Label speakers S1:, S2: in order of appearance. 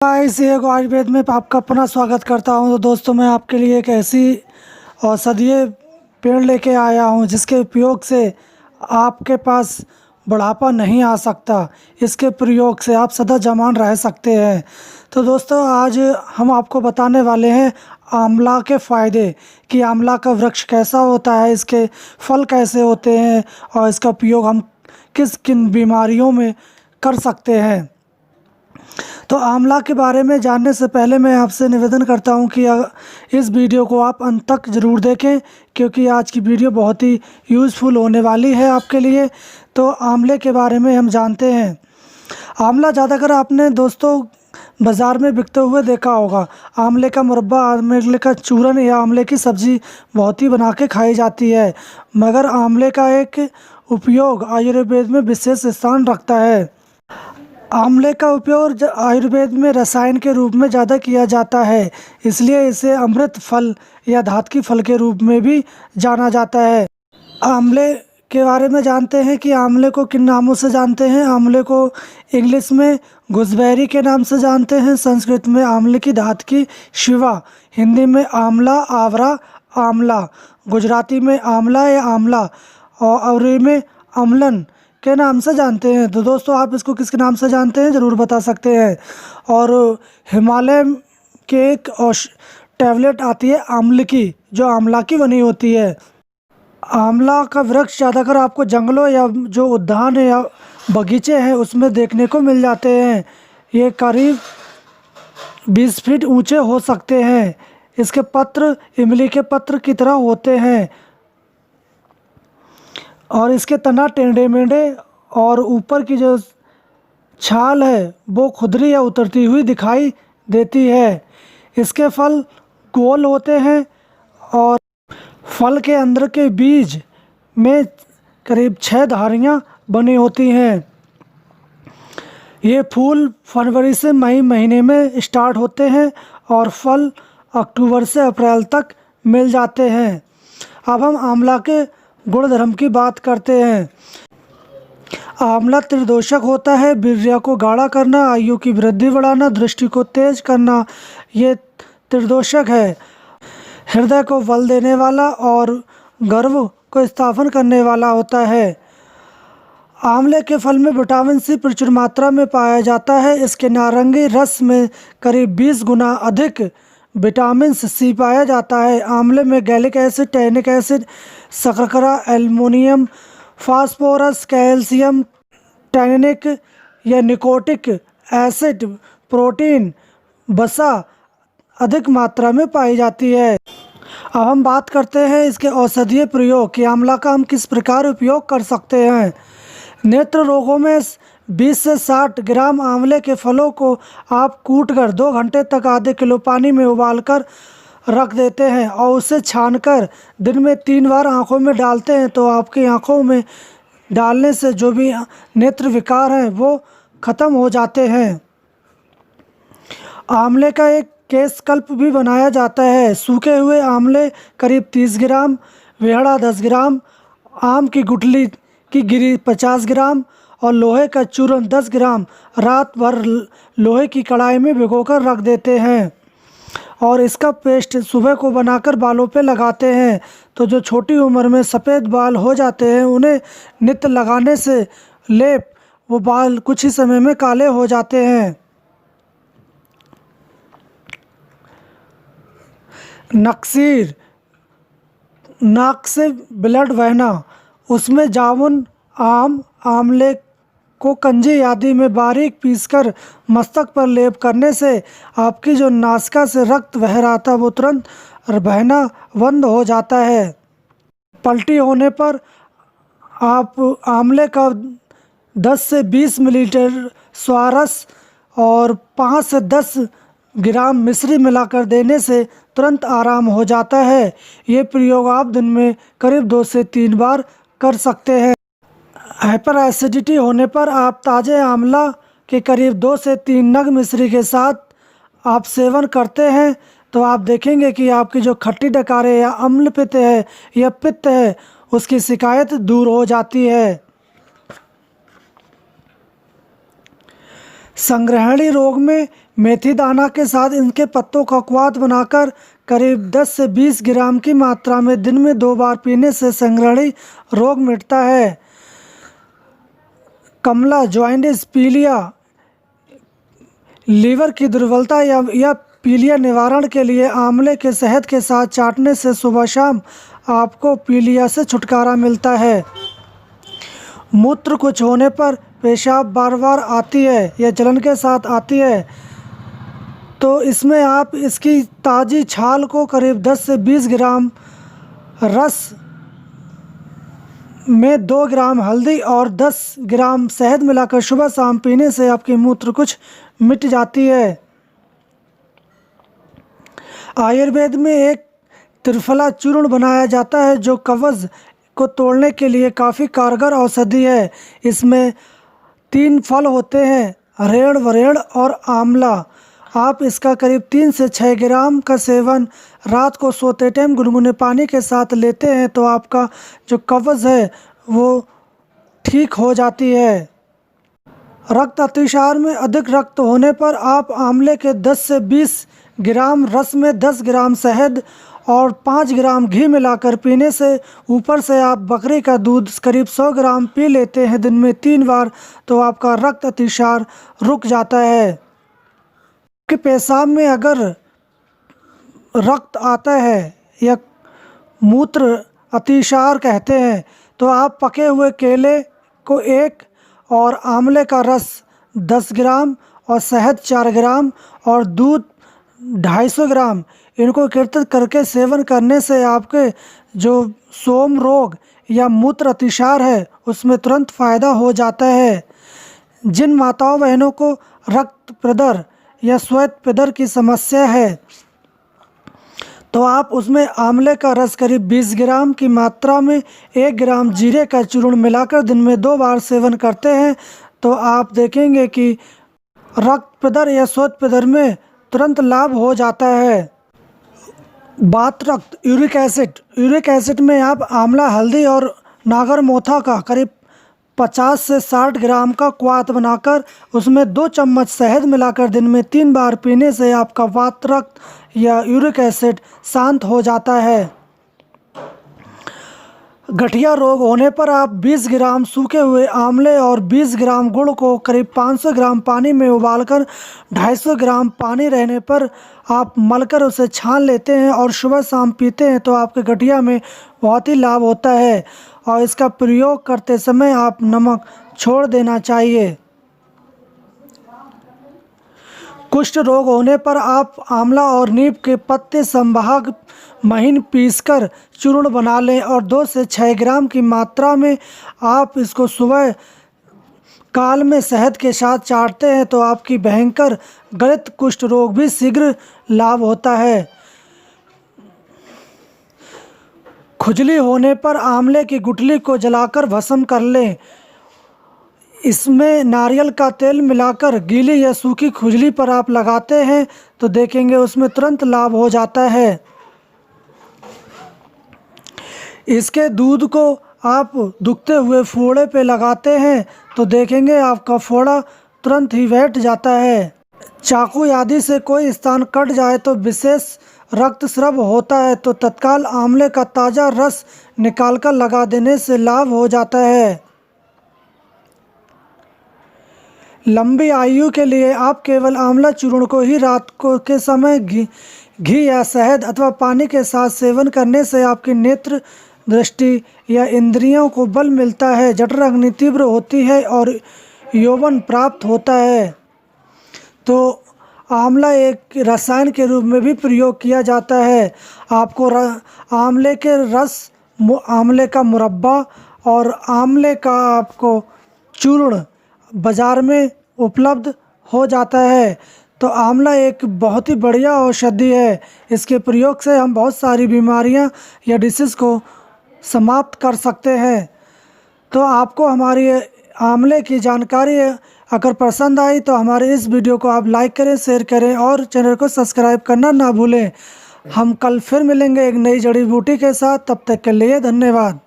S1: इस एक आयुर्वेद में आपका अपना स्वागत करता हूं। तो दोस्तों, मैं आपके लिए एक ऐसी औषधीय पेड़ लेके आया हूं जिसके उपयोग से आपके पास बुढ़ापा नहीं आ सकता। इसके प्रयोग से आप सदा जवान रह सकते हैं। तो दोस्तों, आज हम आपको बताने वाले हैं आंवला के फ़ायदे कि आंवला का वृक्ष कैसा होता है, इसके फल कैसे होते हैं और इसका उपयोग हम किस किन बीमारियों में कर सकते हैं। तो आंवला के बारे में जानने से पहले मैं आपसे निवेदन करता हूं कि इस वीडियो को आप अंत तक ज़रूर देखें, क्योंकि आज की वीडियो बहुत ही यूज़फुल होने वाली है आपके लिए। तो आंवले के बारे में हम जानते हैं। आंवला ज़्यादातर आपने दोस्तों बाज़ार में बिकते हुए देखा होगा। आंवले का मुरब्बा, आंवले का चूरन या आंवले की सब्ज़ी बहुत ही बना के खाई जाती है, मगर आंवले का एक उपयोग आयुर्वेद में विशेष स्थान रखता है। आंवले का उपयोग आयुर्वेद में रसायन के रूप में ज़्यादा किया जाता है, इसलिए इसे अमृत फल या धात की फल के रूप में भी जाना जाता है। आंवले के बारे में जानते हैं कि आंवले को किन नामों से जानते हैं। आंवले को इंग्लिश में गुजबेरी के नाम से जानते हैं, संस्कृत में आंवले की धात की शिवा, हिंदी में आंवला, आवरा, आंवला, गुजराती में आंवला या आंवला और अवरी में अमलन के नाम से जानते हैं। तो दोस्तों, आप इसको किसके नाम से जानते हैं ज़रूर बता सकते हैं। और हिमालय के एक टैबलेट आती है आंवले की, जो आंवला की बनी होती है। आंवला का वृक्ष ज़्यादातर आपको जंगलों या जो उद्यान या बगीचे हैं उसमें देखने को मिल जाते हैं। ये करीब 20 फीट ऊंचे हो सकते हैं। इसके पत्र इमली के पत्र की तरह होते हैं और इसके तना टेढ़े मेढ़े और ऊपर की जो छाल है वो खुरदरी या उतरती हुई दिखाई देती है। इसके फल गोल होते हैं और फल के अंदर के बीज में करीब 6 धारियाँ बनी होती हैं। ये फूल फरवरी से मई महीने में स्टार्ट होते हैं और फल अक्टूबर से अप्रैल तक मिल जाते हैं। अब हम आंवला के गुणधर्म की बात करते हैं। आंवला त्रिदोषक होता है। वीर्य को गाढ़ा करना, आयु की वृद्धि बढ़ाना, दृष्टि को तेज करना, ये त्रिदोषक है। हृदय को बल देने वाला और गर्भ को स्थापन करने वाला होता है। आंवले के फल में विटामिन सी प्रचुर मात्रा में पाया जाता है। इसके नारंगी रस में करीब 20 गुना अधिक विटामिन सी पाया जाता है। आंवले में गैलिक एसिड, टैनिक एसिड, शर्करा, एल्युमिनियम, फास्फोरस, कैल्शियम, टैनिक या निकोटिक एसिड, प्रोटीन, वसा अधिक मात्रा में पाई जाती है। अब हम बात करते हैं इसके औषधीय प्रयोग कि आंवला का हम किस प्रकार उपयोग कर सकते हैं। नेत्र रोगों में 20 से 60 ग्राम आंवले के फलों को आप कूटकर 2 घंटे तक आधे किलो पानी में उबालकर रख देते हैं और उसे छानकर दिन में 3 बार आँखों में डालते हैं, तो आपकी आँखों में डालने से जो भी नेत्र विकार हैं वो ख़त्म हो जाते हैं। आंवले का एक केश कल्प भी बनाया जाता है। सूखे हुए आंवले करीब 30 ग्राम, वेहड़ा 10 ग्राम, आम की गुठली की गिरी 50 ग्राम और लोहे का चूरन 10 ग्राम रात भर लोहे की कढ़ाई में भिगोकर रख देते हैं और इसका पेस्ट सुबह को बनाकर बालों पे लगाते हैं। तो जो छोटी उम्र में सफ़ेद बाल हो जाते हैं उन्हें नित्य लगाने से लेप वो बाल कुछ ही समय में काले हो जाते हैं। नक्सीर, नाक से ब्लड बहना, उसमें जामुन, आम, आंवले को कंजी आदि में बारीक पीसकर मस्तक पर लेप करने से आपकी जो नासिका से रक्त बह रहा था वो तुरंत बहना बंद हो जाता है। पलटी होने पर आप आंवले का 10 से 20 मिलीलीटर स्वारस और 5 से 10 ग्राम मिश्री मिलाकर देने से तुरंत आराम हो जाता है। ये प्रयोग आप दिन में करीब 2 से 3 बार कर सकते हैं। हाइपर एसिडिटी होने पर आप ताज़े आंवला के करीब 2 से 3 नग मिश्री के साथ आप सेवन करते हैं तो आप देखेंगे कि आपकी जो खट्टी डकारे या अम्ल पित्त है या पित्त है उसकी शिकायत दूर हो जाती है। संग्रहणी रोग में मेथी दाना के साथ इनके पत्तों का क्वाथ बनाकर करीब 10 से 20 ग्राम की मात्रा में दिन में 2 बार पीने से संग्रहणी रोग मिटता है। कमला, जॉइंटिस, पीलिया, लीवर की दुर्बलता या पीलिया निवारण के लिए आंवले के शहद के साथ चाटने से सुबह शाम आपको पीलिया से छुटकारा मिलता है। मूत्र कुछ होने पर पेशाब बार बार आती है या जलन के साथ आती है, तो इसमें आप इसकी ताज़ी छाल को करीब 10 से 20 ग्राम रस में 2 ग्राम हल्दी और 10 ग्राम शहद मिलाकर सुबह शाम पीने से आपकी मूत्र कुछ मिट जाती है। आयुर्वेद में एक त्रिफला चूर्ण बनाया जाता है जो कब्ज़ को तोड़ने के लिए काफ़ी कारगर औषधि है। इसमें 3 फल होते हैं, रेड़, वरेड़ और आंवला। आप इसका करीब 3 से 6 ग्राम का सेवन रात को सोते टाइम गुनगुने पानी के साथ लेते हैं तो आपका जो कब्ज़ है वो ठीक हो जाती है। रक्त अतिसार में अधिक रक्त होने पर आप आंवले के 10 से 20 ग्राम रस में 10 ग्राम शहद और 5 ग्राम घी मिलाकर पीने से ऊपर से आप बकरी का दूध करीब 100 ग्राम पी लेते हैं दिन में 3 बार तो आपका रक्त अतिसार रुक जाता है। कि पेशाब में अगर रक्त आता है या मूत्र अतिसार कहते हैं तो आप पके हुए केले को 1 और आंवले का रस 10 ग्राम और शहद 4 ग्राम और दूध 250 ग्राम इनको एकत्रित करके सेवन करने से आपके जो सोम रोग या मूत्र अतिसार है उसमें तुरंत फ़ायदा हो जाता है। जिन माताओं बहनों को रक्त प्रदर या श्वेत प्रदर की समस्या है तो आप उसमें आंवले का रस करीब 20 ग्राम की मात्रा में 1 ग्राम जीरे का चूर्ण मिलाकर दिन में 2 बार सेवन करते हैं तो आप देखेंगे कि रक्त प्रदर या श्वेत प्रदर में तुरंत लाभ हो जाता है। बात रक्त यूरिक एसिड में आप आंवला, हल्दी और नागर मोथा का करीब 50 से 60 ग्राम का क्वाथ बनाकर उसमें 2 चम्मच शहद मिलाकर दिन में 3 बार पीने से आपका वात रक्त या यूरिक एसिड शांत हो जाता है। गठिया रोग होने पर आप 20 ग्राम सूखे हुए आंवले और 20 ग्राम गुड़ को करीब 500 ग्राम पानी में उबालकर 250 ग्राम पानी रहने पर आप मलकर उसे छान लेते हैं और सुबह शाम पीते हैं तो आपके गठिया में बहुत ही लाभ होता है। और इसका प्रयोग करते समय आप नमक छोड़ देना चाहिए। कुष्ठ रोग होने पर आप आंवला और नीम के पत्ते संभाग महीन पीसकर चूर्ण बना लें और 2 से 6 ग्राम की मात्रा में आप इसको सुबह काल में शहद के साथ चाटते हैं तो आपकी भयंकर गलित कुष्ठ रोग भी शीघ्र लाभ होता है। खुजली होने पर आंवले की गुठली को जलाकर भस्म कर लें। इसमें नारियल का तेल मिलाकर गीली या सूखी खुजली पर आप लगाते हैं तो देखेंगे उसमें तुरंत लाभ हो जाता है। इसके दूध को आप दुखते हुए फोड़े पे लगाते हैं तो देखेंगे आपका फोड़ा तुरंत ही बैठ जाता है। चाकू आदि से कोई स्थान कट जाए तो विशेष रक्तस्राव होता है तो तत्काल आंवले का ताज़ा रस निकालकर लगा देने से लाभ हो जाता है। लंबी आयु के लिए आप केवल आंवला चूर्ण को ही रात को के समय घी या शहद अथवा पानी के साथ सेवन करने से आपकी नेत्र दृष्टि या इंद्रियों को बल मिलता है, जठर अग्नि तीव्र होती है और यौवन प्राप्त होता है। तो आंवला एक रसायन के रूप में भी प्रयोग किया जाता है। आपको आंवले के रस, आंवले का मुरब्बा और आंवले का आपको चूर्ण बाज़ार में उपलब्ध हो जाता है। तो आंवला एक बहुत ही बढ़िया औषधि है। इसके प्रयोग से हम बहुत सारी बीमारियां या डिसीज़ को समाप्त कर सकते हैं। तो आपको हमारी आंवले की जानकारी अगर पसंद आई तो हमारे इस वीडियो को आप लाइक करें, शेयर करें और चैनल को सब्सक्राइब करना ना भूलें। हम कल फिर मिलेंगे एक नई जड़ी बूटी के साथ। तब तक के लिए धन्यवाद।